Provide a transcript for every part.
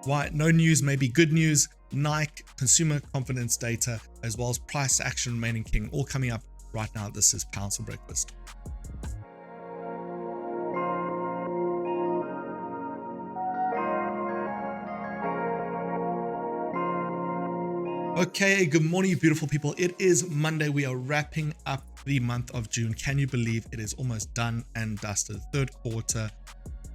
why no news may be good news, Nike, consumer confidence data, as well as price action remaining king, all coming up right now. This is Pounds for Breakfast. Okay, good morning, you beautiful people. It is Monday. We are wrapping up the month of June. Can you believe it is almost done and dusted? Third quarter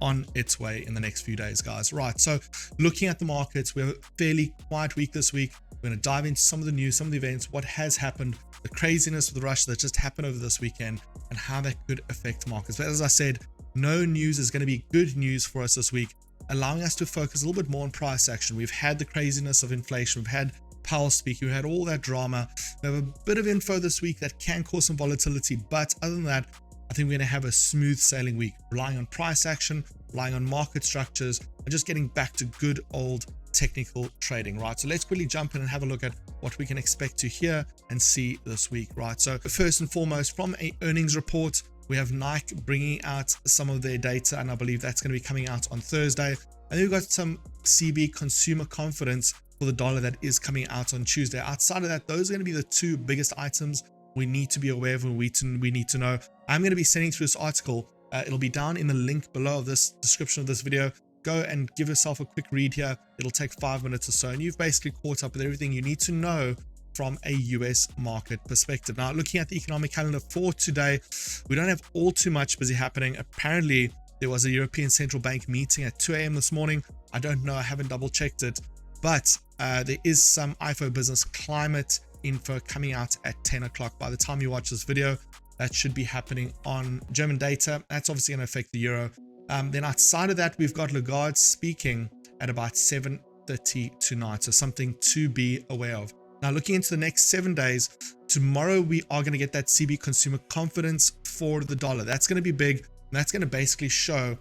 on its way in the next few days, guys. Right, so looking at the markets, we have a fairly quiet week this week. We're going to dive into some of the news, some of the events, what has happened, the craziness with Russia that just happened over this weekend, and how that could affect markets. But as I said, no news is going to be good news for us this week, allowing us to focus a little bit more on price action. We've had the craziness of inflation. We've had Powell speaking. We had all that drama. We have a bit of info this week that can cause some volatility, but other than that, I think we're going to have a smooth sailing week, relying on price action, relying on market structures, and just getting back to good old technical trading, right? So let's quickly jump in and have a look at what we can expect to hear and see this week, right? So first and foremost, from an earnings report, we have Nike bringing out some of their data, and I believe that's going to be coming out on Thursday. And then we've got some CB consumer confidence for the dollar that is coming out on Tuesday. Outside of that, those are going to be the two biggest items we need to be aware of and we need to know. I'm going to be sending through this article. It'll be down in the link below of this description of this video. Go and give yourself a quick read here. It'll take 5 minutes or so, and you've basically caught up with everything you need to know from a US market perspective. Now, looking at the economic calendar for today, we don't have all too much busy happening. Apparently, there was a European Central Bank meeting at 2 a.m. this morning. I don't know, I haven't double checked it, but there is some IFO business climate info coming out at 10 o'clock. By the time you watch this video, that should be happening on German data. That's obviously going to affect the euro. Then outside of that, we've got Lagarde speaking at about 7:30 tonight, so something to be aware of. Now, looking into the next 7 days, tomorrow we are going to get that CB consumer confidence for the dollar. That's going to be big, and that's going to basically show,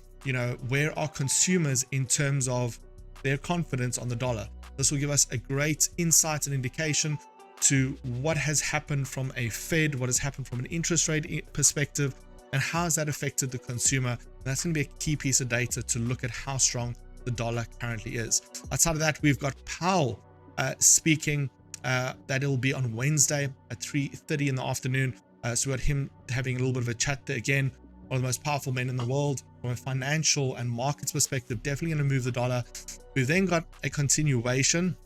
where are consumers in terms of their confidence on the dollar. This will give us a great insight and indication to what has happened from a Fed, what has happened from an interest rate perspective, and how has that affected the consumer. And that's going to be a key piece of data to look at how strong the dollar currently is. Outside of that, we've got Powell speaking. That will be on Wednesday at 3:30 in the afternoon. So we got him having a little bit of a chat there again. One of the most powerful men in the world from a financial and markets perspective, definitely going to move the dollar. We've then got a continuation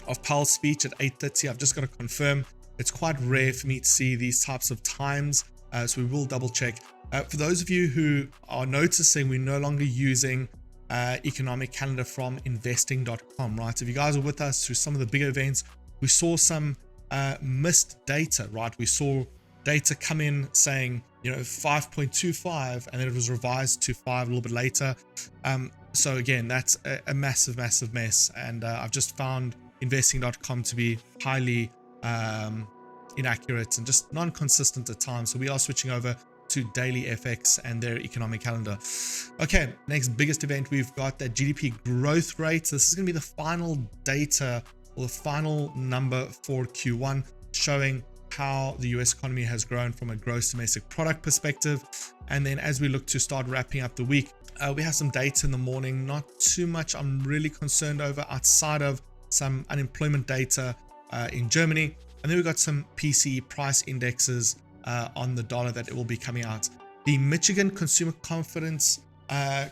of Powell's speech at 8:30. I've just got to confirm. It's quite rare for me to see these types of times, so we will double check. For those of you who are noticing, we're no longer using economic calendar from investing.com, right? If you guys are with us through some of the bigger events, we saw some missed data, right? We saw data come in saying 5.25, and then it was revised to 5 a little bit later. So again, that's a massive mess, and I've just found investing.com to be highly inaccurate and just non-consistent at times. So we are switching over to daily FX and their economic calendar. Okay, next biggest event, we've got that GDP growth rate. This is going to be the final data or the final number for Q1, showing how the US economy has grown from a gross domestic product perspective. And then as we look to start wrapping up the week, we have some data in the morning, not too much I'm really concerned over outside of some unemployment data in Germany. And then we've got some PCE price indexes on the dollar that it will be coming out. The Michigan consumer confidence,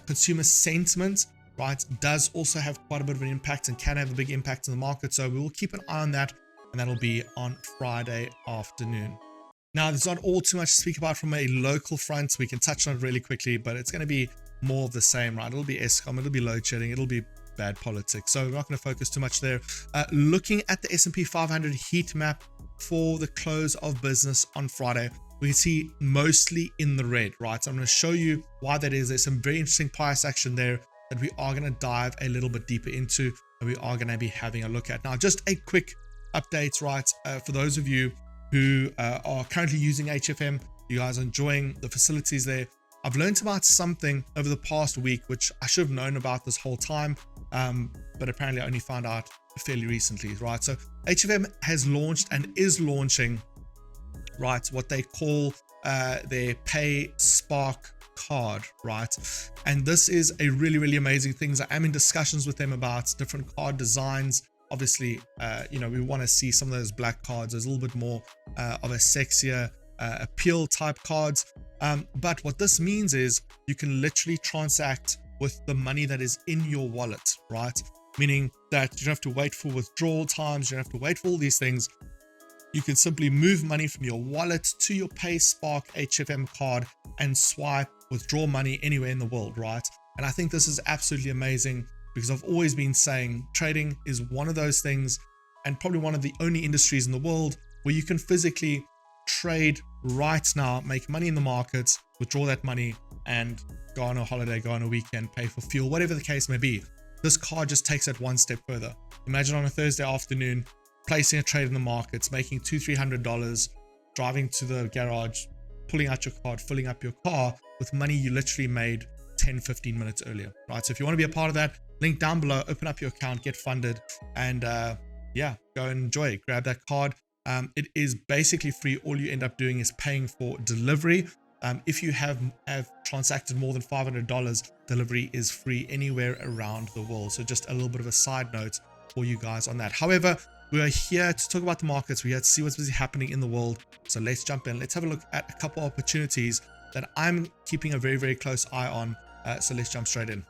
consumer sentiment, right, does also have quite a bit of an impact and can have a big impact in the market. So we will keep an eye on that, and that'll be on Friday afternoon. Now, there's not all too much to speak about from a local front. We can touch on it really quickly, but it's going to be more of the same, right? It'll be ESCOM, it'll be load shedding, it'll be bad politics. So we're not going to focus too much there. Looking at the S&P 500 heat map for the close of business on Friday, we can see mostly in the red, right? So I'm going to show you why that is. There's some very interesting price action there that we are going to dive a little bit deeper into, and we are going to be having a look at. Now, just a quick update, right? For those of you who are currently using HFM, you guys are enjoying the facilities there. I've learned about something over the past week, which I should have known about this whole time, but apparently I only found out fairly recently, right? So HFM has launched and is launching, right, what they call their Pay Spark card, right? And this is a really, really amazing thing. I am in discussions with them about different card designs. Obviously, we want to see some of those black cards. There's a little bit more of a sexier appeal type cards. But what this means is you can literally transact with the money that is in your wallet, right? Meaning that you don't have to wait for withdrawal times. You don't have to wait for all these things. You can simply move money from your wallet to your PaySpark HFM card and swipe, withdraw money anywhere in the world, right? And I think this is absolutely amazing because I've always been saying trading is one of those things and probably one of the only industries in the world where you can physically trade right now, make money in the markets, withdraw that money and go on a holiday, go on a weekend, pay for fuel, whatever the case may be. This card just takes it one step further. Imagine on a Thursday afternoon, placing a trade in the markets, making $200-300, driving to the garage, pulling out your card, filling up your car with money you literally made 10-15 minutes earlier, right? So if you want to be a part of that, link down below, open up your account, get funded, and go and enjoy it. Grab that card. It is basically free. All you end up doing is paying for delivery. If you have transacted more than $500, delivery is free anywhere around the world. So just a little bit of a side note for you guys on that. However, we are here to talk about the markets. We're here to see what's busy happening in the world. So let's jump in. Let's have a look at a couple of opportunities that I'm keeping a very, very close eye on. So let's jump straight in.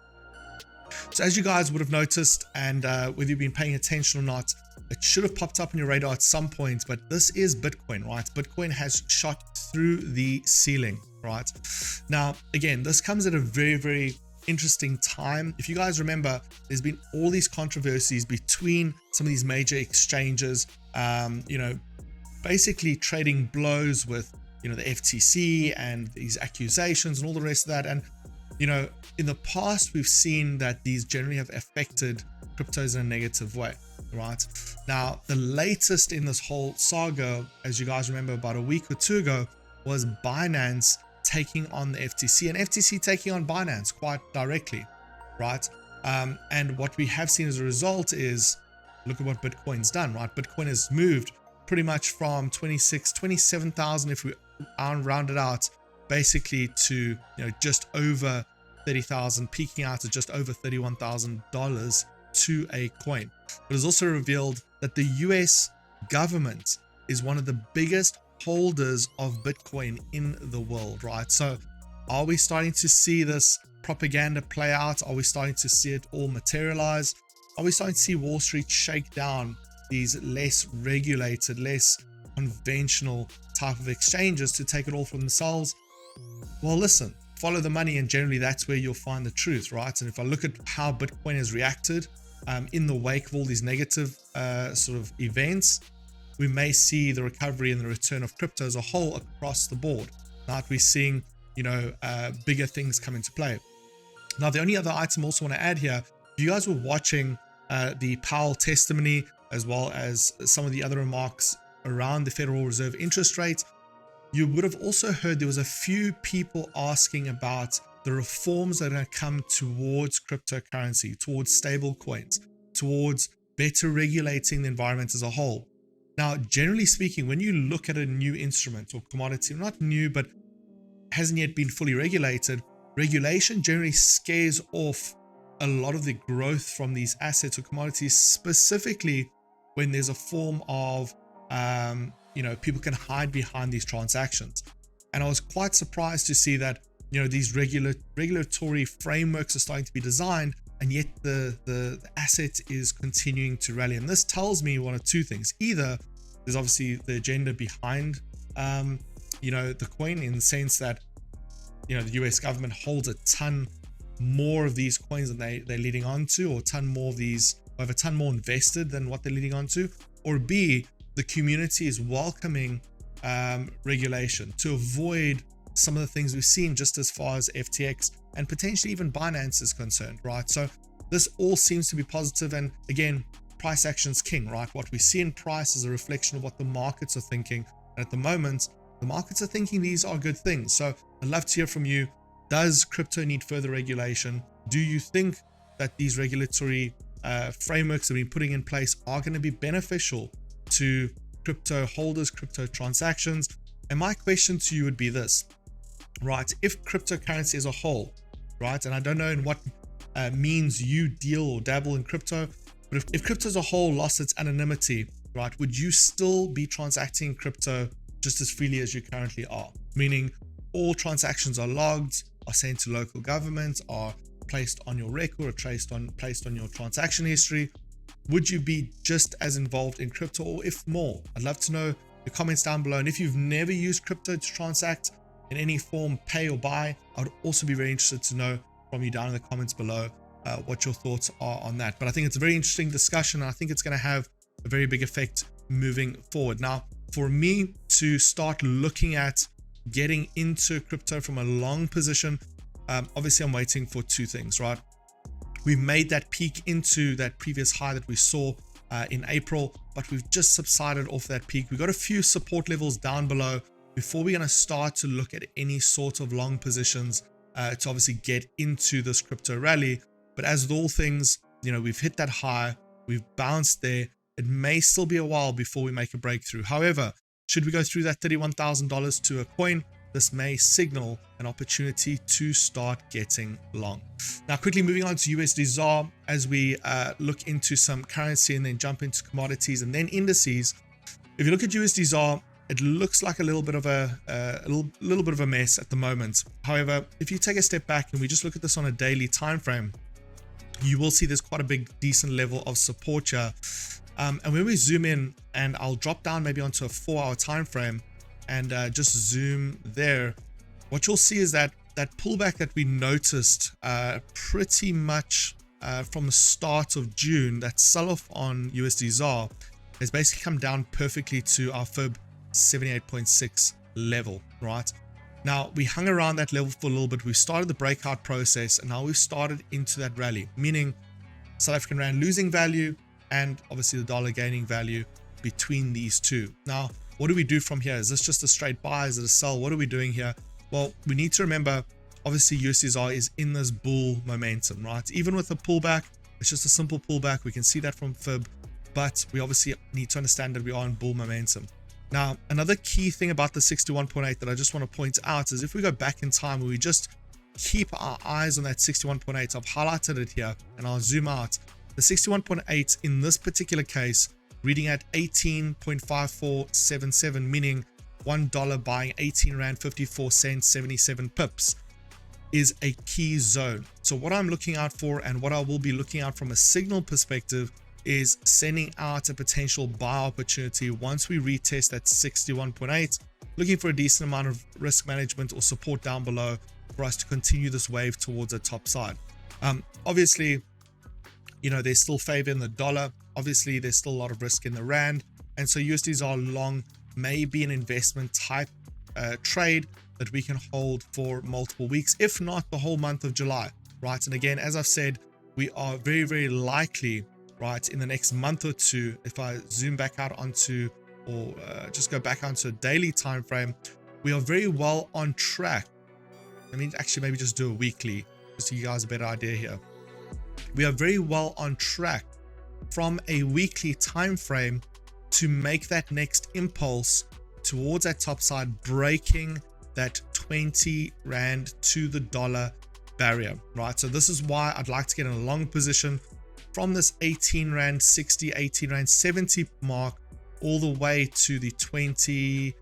So as you guys would have noticed, and whether you've been paying attention or not, it should have popped up on your radar at some point, but this is Bitcoin, right? Bitcoin has shot through the ceiling, right? Now, again, this comes at a very, very interesting time. If you guys remember, there's been all these controversies between some of these major exchanges, basically trading blows with, the FTC and these accusations and all the rest of that. And, in the past, we've seen that these generally have affected cryptos in a negative way, right? Now, the latest in this whole saga, as you guys remember about a week or two ago, was Binance taking on the FTC and FTC taking on Binance quite directly, right? And what we have seen as a result is, look at what Bitcoin's done, right? Bitcoin has moved pretty much from 27,000, if we round it out, basically to, just over 30,000, peaking out at just over $31,000 to a coin. It has also revealed that the US government is one of the biggest holders of Bitcoin in the world, right? So are we starting to see this propaganda play out? Are we starting to see it all materialize? Are we starting to see Wall Street shake down these less regulated, less conventional type of exchanges to take it all for themselves? Well, listen, follow the money, and generally that's where you'll find the truth, right? And if I look at how Bitcoin has reacted in the wake of all these negative sort of events, we may see the recovery and the return of crypto as a whole across the board. Now we're seeing, bigger things come into play. Now, the only other item I also want to add here, if you guys were watching the Powell testimony, as well as some of the other remarks around the Federal Reserve interest rate, you would have also heard there was a few people asking about the reforms that are going to come towards cryptocurrency, towards stable coins, towards better regulating the environment as a whole. Now, generally speaking, when you look at a new instrument or commodity, not new, but hasn't yet been fully regulated, regulation generally scares off a lot of the growth from these assets or commodities, specifically when there's a form of, people can hide behind these transactions. And I was quite surprised to see that, these regulatory frameworks are starting to be designed, and yet the asset is continuing to rally. And this tells me one of two things. Either there's obviously the agenda behind, the coin, in the sense that, the US government holds a ton more of these coins than they're leading on to, or have a ton more invested than what they're leading on to. Or B, the community is welcoming regulation to avoid some of the things we've seen, just as far as FTX and potentially even Binance is concerned, right? So this all seems to be positive. And again, price action's king, right? What we see in price is a reflection of what the markets are thinking. And at the moment, the markets are thinking these are good things. So I'd love to hear from you. Does crypto need further regulation? Do you think that these regulatory frameworks that we're putting in place are going to be beneficial to crypto holders, crypto transactions? And my question to you would be this: right? If cryptocurrency as a whole, right? And I don't know in what means you deal or dabble in crypto, but if crypto as a whole lost its anonymity, right, would you still be transacting crypto just as freely as you currently are? Meaning all transactions are logged, are sent to local governments, are placed on your record, or placed on your transaction history. Would you be just as involved in crypto, or if more? I'd love to know your comments down below. And if you've never used crypto to transact in any form, pay or buy, I would also be very interested to know from you down in the comments below what your thoughts are on that. But I think it's a very interesting discussion, and I think it's going to have a very big effect moving forward. Now, for me to start looking at getting into crypto from a long position, obviously I'm waiting for two things, right? We made that peak into that previous high that we saw in April, but we've just subsided off that peak. We've got a few support levels down below before we're going to start to look at any sort of long positions to obviously get into this crypto rally. But as with all things, you know, we've hit that high, we've bounced there. It may still be a while before we make a breakthrough. However, should we go through that $31,000 to a coin, this may signal an opportunity to start getting long. Now, quickly moving on to USD ZAR as we look into some currency and then jump into commodities and then indices. If you look at USD ZAR, it looks like a little bit of a mess at the moment. However, if you take a step back and we just look at this on a daily time frame, you will see there's quite a big decent level of support here. And when we zoom in, and I'll drop down maybe onto a 4-hour time frame and just zoom there, what you'll see is that pullback that we noticed pretty much from the start of June, that sell-off on USD ZAR has basically come down perfectly to our fib 78.6 level, right? Now, we hung around that level for a little bit. We started the breakout process, and now we've started into that rally, meaning South African Rand losing value and obviously the dollar gaining value between these two. Now, what do we do from here? Is this just a straight buy? Is it a sell? What are we doing here? Well, we need to remember, obviously USD ZAR is in this bull momentum, right? Even with a pullback, it's just a simple pullback. We can see that from fib, but we obviously need to understand that we are in bull momentum. Now, another key thing about the 61.8 that I just want to point out is if we go back in time and we just keep our eyes on that 61.8, I've highlighted it here and I'll zoom out. The 61.8 in this particular case, reading at 18.5477, meaning $1 buying 18 Rand 54 cents 77 pips, is a key zone. So what I'm looking out for, and what I will be looking out from a signal perspective, is sending out a potential buy opportunity once we retest that 61.8, looking for a decent amount of risk management or support down below for us to continue this wave towards the top side. Obviously, you know, there's still favor in the dollar. Obviously, there's still a lot of risk in the rand. And so USD ZAR long may be an investment type trade that we can hold for multiple weeks, if not the whole month of July, right? And again, as I've said, we are very, very likely, right, in the next month or two, if I zoom back out onto, or just go back onto a daily time frame, we are very well on track. I mean, actually, maybe just do a weekly, just to give you guys a better idea here. We are very well on track from a weekly time frame to make that next impulse towards that top side, breaking that 20 Rand to the dollar barrier, right? So this is why I'd like to get in a long position from this 18 Rand 60, 18 Rand 70 mark all the way to the 20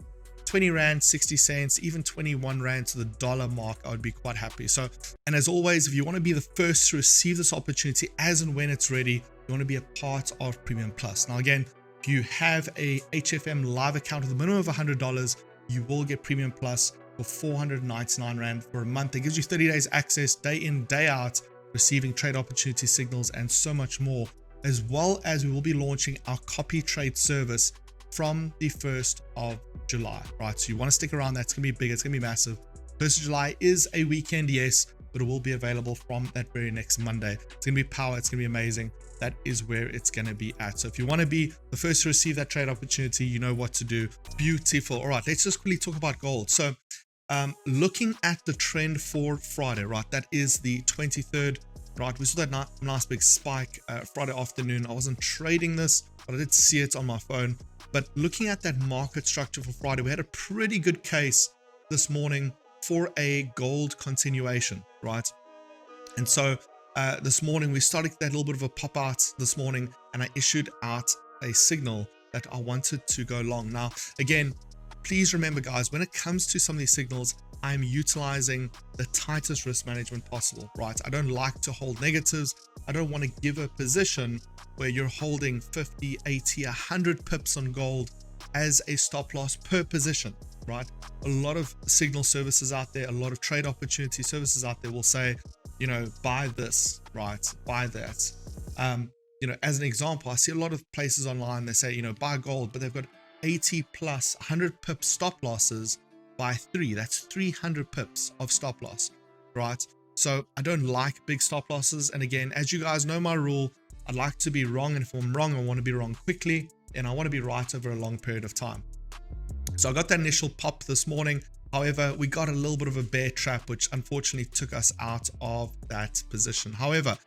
Rand 60 cents, even 21 Rand to the dollar mark. I would be quite happy. So, and as always, if you want to be the first to receive this opportunity as and when it's ready, you want to be a part of Premium Plus. Now again, if you have a HFM live account with a minimum of $100, you will get Premium Plus for 499 Rand for a month. It gives you 30 days access, day in, day out, receiving trade opportunity signals and so much more, as well as we will be launching our copy trade service from the 1st of July, right? So you want to stick around. That's going to be big. It's going to be massive. 1st of July is a weekend, yes, but it will be available from that very next Monday. It's going to be power. It's going to be amazing. That is where it's going to be at. So if you want to be the first to receive that trade opportunity, you know what to do. Beautiful. All right, let's just quickly talk about gold. So looking at the trend for Friday, right? That is the 23rd, right? We saw that nice big spike Friday afternoon. I wasn't trading this, but I did see it on my phone. But looking at that market structure for Friday, we had a pretty good case this morning for a gold continuation, right? And so this morning we started that little bit of a pop out this morning, and I issued out a signal that I wanted to go long. Now, again, please remember, guys, when it comes to some of these signals, I'm utilizing the tightest risk management possible, right? I don't like to hold negatives. I don't want to give a position where you're holding 50, 80, 100 pips on gold as a stop loss per position, right? A lot of signal services out there, a lot of trade opportunity services out there will say, you know, buy this, right? Buy that. You know, as an example, I see a lot of places online, they say, you know, buy gold, but they've got 80 plus 100 pip stop losses by 3. That's 300 pips of stop loss, right? So I don't like big stop losses. And again, as you guys know my rule, I'd like to be wrong. And if I'm wrong, I want to be wrong quickly, and I want to be right over a long period of time. So I got that initial pop this morning. However, we got a little bit of a bear trap, which unfortunately took us out of that position. However,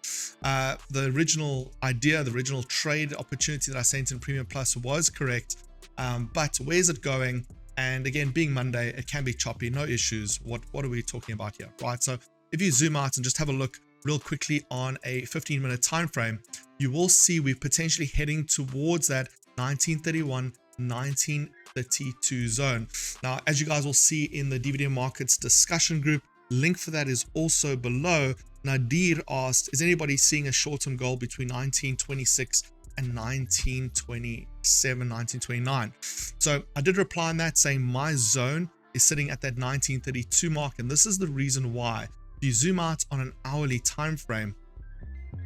the original idea, the original trade opportunity that I sent in Premium Plus was correct. But where's it going? And again, being Monday, it can be choppy, no issues. What are we talking about here, right? So if you zoom out and just have a look real quickly on a 15-minute time frame, you will see we're potentially heading towards that 1931, 1932 zone. Now, as you guys will see in the DVD markets discussion group, link for that is also below. Nadir asked, is anybody seeing a short-term goal between 1926 and 1927, 1929? So I did reply on that saying my zone is sitting at that 1932 mark, and this is the reason why. If you zoom out on an hourly time frame,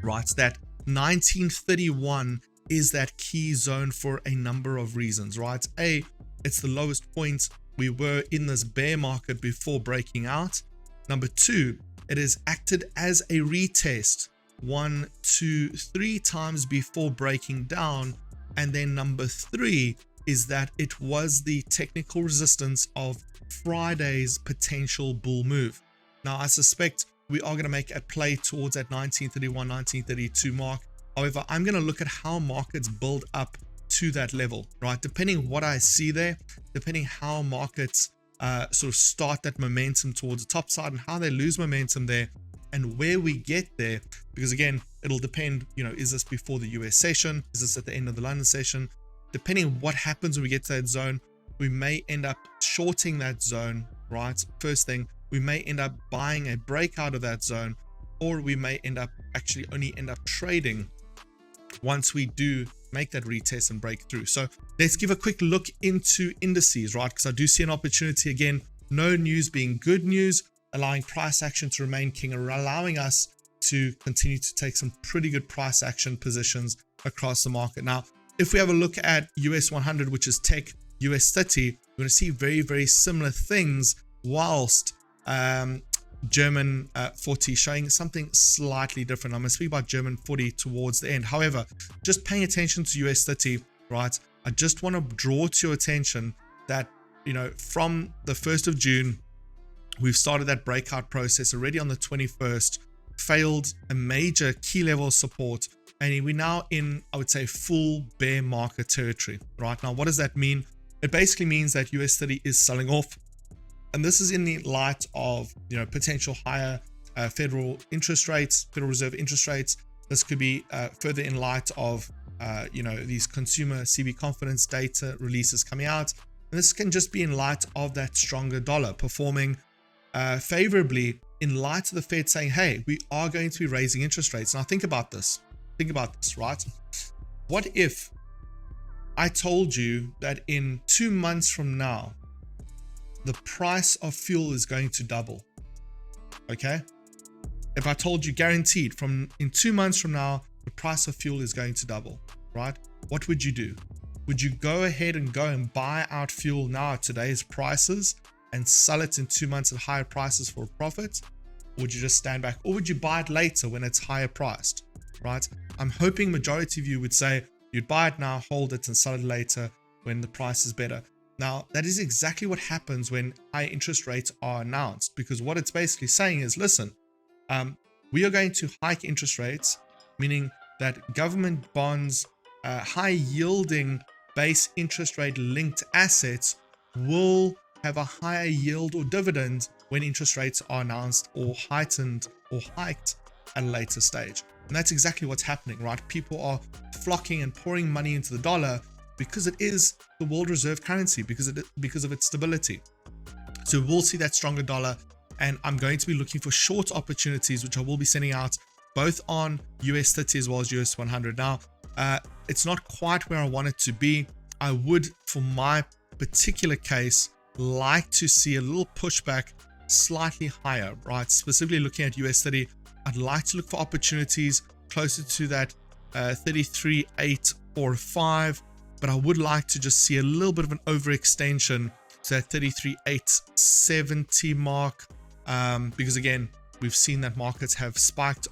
right, that 1931 is that key zone for a number of reasons, right? A, it's the lowest point we were in this bear market before breaking out. Number two, it has acted as a retest 1, 2, 3 times before breaking down. And then number three is that it was the technical resistance of Friday's potential bull move. Now, I suspect we are going to make a play towards that 1931, 1932 mark. However, I'm going to look at how markets build up to that level, right? Depending what I see there, depending how markets sort of start that momentum towards the top side and how they lose momentum there and where we get there, because again, it'll depend, you know, is this before the US session? Is this at the end of the London session? Depending on what happens when we get to that zone, we may end up shorting that zone, right? First thing, we may end up buying a breakout of that zone, or we may end up actually only end up trading once we do make that retest and break through. So let's give a quick look into indices, right? Because I do see an opportunity again, no news being good news, allowing price action to remain king and allowing us to continue to take some pretty good price action positions across the market. Now, if we have a look at US 100, which is tech, US 30, we're going to see very, very similar things, whilst German 40 showing something slightly different. I'm going to speak about German 40 towards the end. However, just paying attention to US 30, right? I just want to draw to your attention that, you know, from the 1st of June, we've started that breakout process already on the 21st, failed a major key level of support, and we're now in, I would say, full bear market territory, right? Now, what does that mean? It basically means that US 30 is selling off. And this is in the light of, you know, potential higher Federal Reserve interest rates. This could be further in light of, you know, these consumer CB confidence data releases coming out. And this can just be in light of that stronger dollar performing favorably in light of the Fed saying, hey, we are going to be raising interest rates. Now think about this, right? What if I told you that in 2 months from now, the price of fuel is going to double? Okay. If I told you guaranteed in 2 months from now, the price of fuel is going to double, right? What would you do? Would you go ahead and buy out fuel now at today's prices and sell it in 2 months at higher prices for a profit? Or would you just stand back? Or would you buy it later when it's higher priced, right? I'm hoping majority of you would say you'd buy it now, hold it, and sell it later when the price is better. Now, that is exactly what happens when high interest rates are announced, because what it's basically saying is, listen, we are going to hike interest rates, meaning that government bonds, high yielding base interest rate linked assets will have a higher yield or dividend when interest rates are announced or heightened or hiked at a later stage. And that's exactly what's happening, right? People are flocking and pouring money into the dollar because it is the world reserve currency, because of its stability. So we'll see that stronger dollar, and I'm going to be looking for short opportunities, which I will be sending out both on US 30 as well as US 100. Now, it's not quite where I want it to be. I would, for my particular case, like to see a little pushback slightly higher, right? Specifically looking at US 30, I'd like to look for opportunities closer to that 33.845, but I would like to just see a little bit of an overextension to that 33.870 mark, because again, we've seen that markets have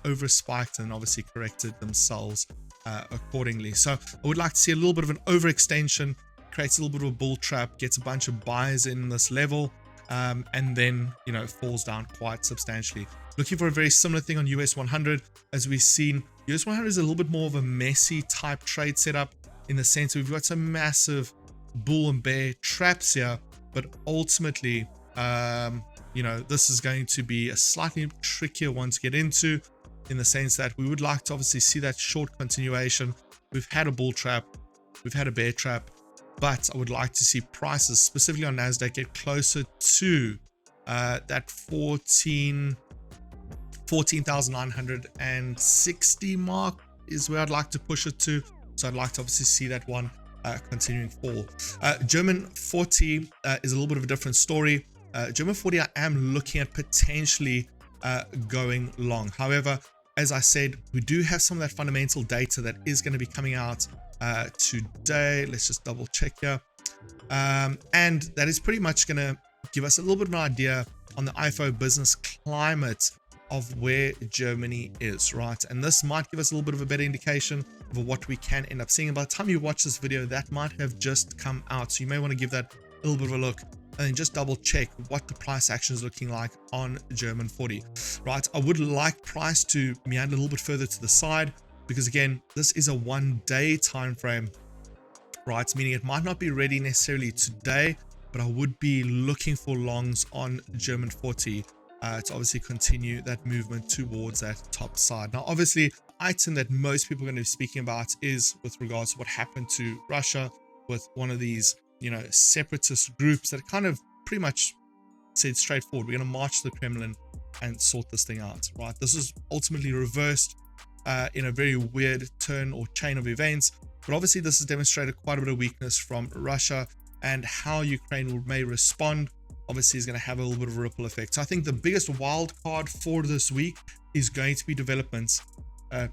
over spiked and obviously corrected themselves accordingly. So I would like to see a little bit of an overextension, creates a little bit of a bull trap, gets a bunch of buyers in this level, and then, you know, falls down quite substantially. Looking for a very similar thing on US 100. As we've seen, US 100 is a little bit more of a messy type trade setup, in the sense we've got some massive bull and bear traps here, but ultimately, you know, this is going to be a slightly trickier one to get into, in the sense that we would like to obviously see that short continuation. We've had a bull trap, we've had a bear trap, but I would like to see prices, specifically on NASDAQ, get closer to that 14,960 mark is where I'd like to push it to. So I'd like to obviously see that one continuing fall. German 40 is a little bit of a different story. German 40, I am looking at potentially going long. However, as I said, we do have some of that fundamental data that is going to be coming out today. Let's just double check here. And that is pretty much going to give us a little bit of an idea on the IFO business climate of where Germany is, right? And this might give us a little bit of a better indication of what we can end up seeing. And by the time you watch this video, that might have just come out. So you may want to give that a little bit of a look, and then just double check what the price action is looking like on German 40, right? I would like price to meander a little bit further to the side, because again, this is a 1 day time frame, right? Meaning it might not be ready necessarily today, but I would be looking for longs on German 40 to obviously continue that movement towards that top side. Now, obviously, the item that most people are going to be speaking about is with regards to what happened to Russia with one of these, you know, separatist groups that kind of pretty much said straightforward, we're going to march to the Kremlin and sort this thing out, right? This is ultimately reversed in a very weird turn or chain of events, but obviously this has demonstrated quite a bit of weakness from Russia, and how Ukraine may respond obviously is going to have a little bit of a ripple effect. So I think the biggest wild card for this week is going to be developments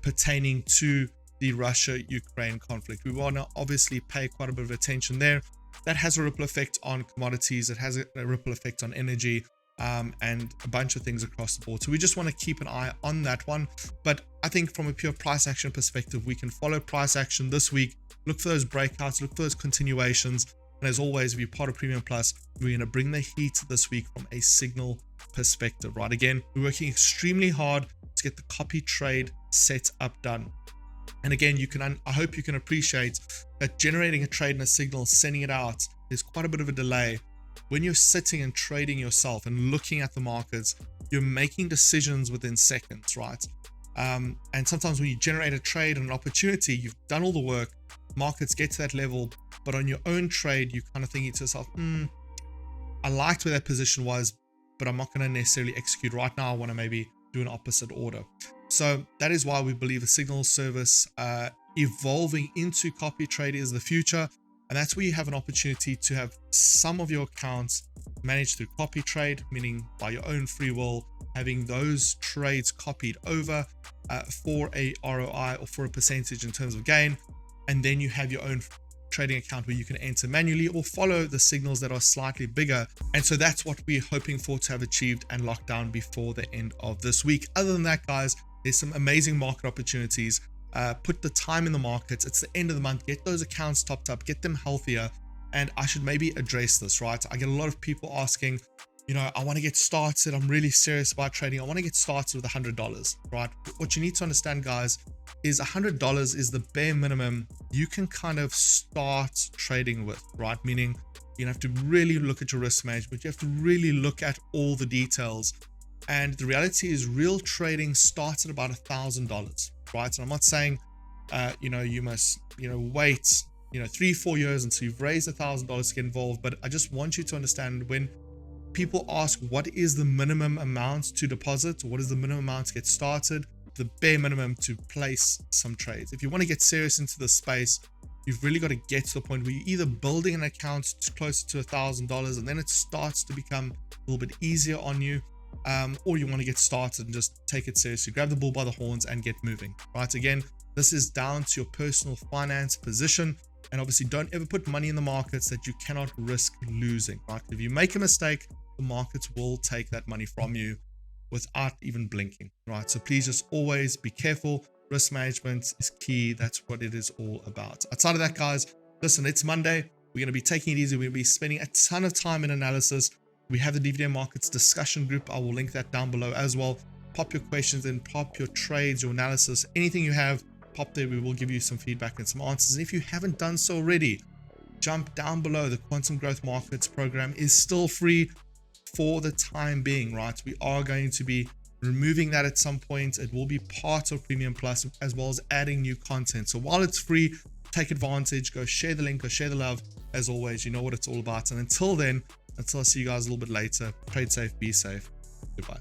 pertaining to the Russia-Ukraine conflict. We want to obviously pay quite a bit of attention there. That has a ripple effect on commodities. It has a ripple effect on energy, and a bunch of things across the board. So we just want to keep an eye on that one. But I think from a pure price action perspective, we can follow price action this week, look for those breakouts, look for those continuations. And as always, if you're part of Premium Plus, we're going to bring the heat this week from a signal perspective, right? Again, we're working extremely hard to get the copy trade set up done. And again, I hope you can appreciate that generating a trade and a signal, sending it out, there's quite a bit of a delay. When you're sitting and trading yourself and looking at the markets, you're making decisions within seconds, right? And sometimes when you generate a trade and an opportunity, you've done all the work, markets get to that level, but on your own trade, you're kind of thinking to yourself, I liked where that position was, but I'm not going to necessarily execute right now. I want to maybe do an opposite order. So that is why we believe a signal service evolving into copy trade is the future. And that's where you have an opportunity to have some of your accounts managed through copy trade, meaning by your own free will, having those trades copied over for a ROI or for a percentage in terms of gain. And then you have your own trading account where you can enter manually or follow the signals that are slightly bigger. And so that's what we're hoping for to have achieved and locked down before the end of this week. Other than that, guys, there's some amazing market opportunities. Put the time in the markets. It's the end of the month. Get those accounts topped up, get them healthier. And I should maybe address this, right? I get a lot of people asking, you know, I want to get started. I'm really serious about trading. I want to get started with $100, right? What you need to understand, guys, is $100 is the bare minimum you can kind of start trading with, right? Meaning You have to really look at your risk management. You have to really look at all the details. And the reality is real trading starts at about $1,000, right? And I'm not saying, you must, wait, 3-4 years until you've raised $1,000 to get involved. But I just want you to understand, when people ask what is the minimum amount to deposit, what is the minimum amount to get started, the bare minimum to place some trades. If you want to get serious into this space, you've really got to get to the point where you're either building an account closer to $1,000 and then it starts to become a little bit easier on you, or you want to get started and just take it seriously, grab the bull by the horns and get moving, right? Again, this is down to your personal finance position. And obviously don't ever put money in the markets that you cannot risk losing, right? If you make a mistake, the markets will take that money from you without even blinking, right? So please just always be careful. Risk management is key. That's what it is all about. Outside of that, guys, listen, it's Monday. We're going to be taking it easy. We're going to be spending a ton of time in analysis. We have the DVD markets discussion group. I will link that down below as well. Pop your questions in, pop your trades, your analysis, anything you have, pop there. We will give you some feedback and some answers. And if you haven't done so already, jump down below. The Quantum Growth Markets program is still free for the time being, right? We are going to be removing that at some point. It will be part of Premium Plus, as well as adding new content. So while it's free, take advantage, go share the link, go share the love. As always, you know what it's all about. And until then, until I see you guys a little bit later, trade safe, be safe. Goodbye.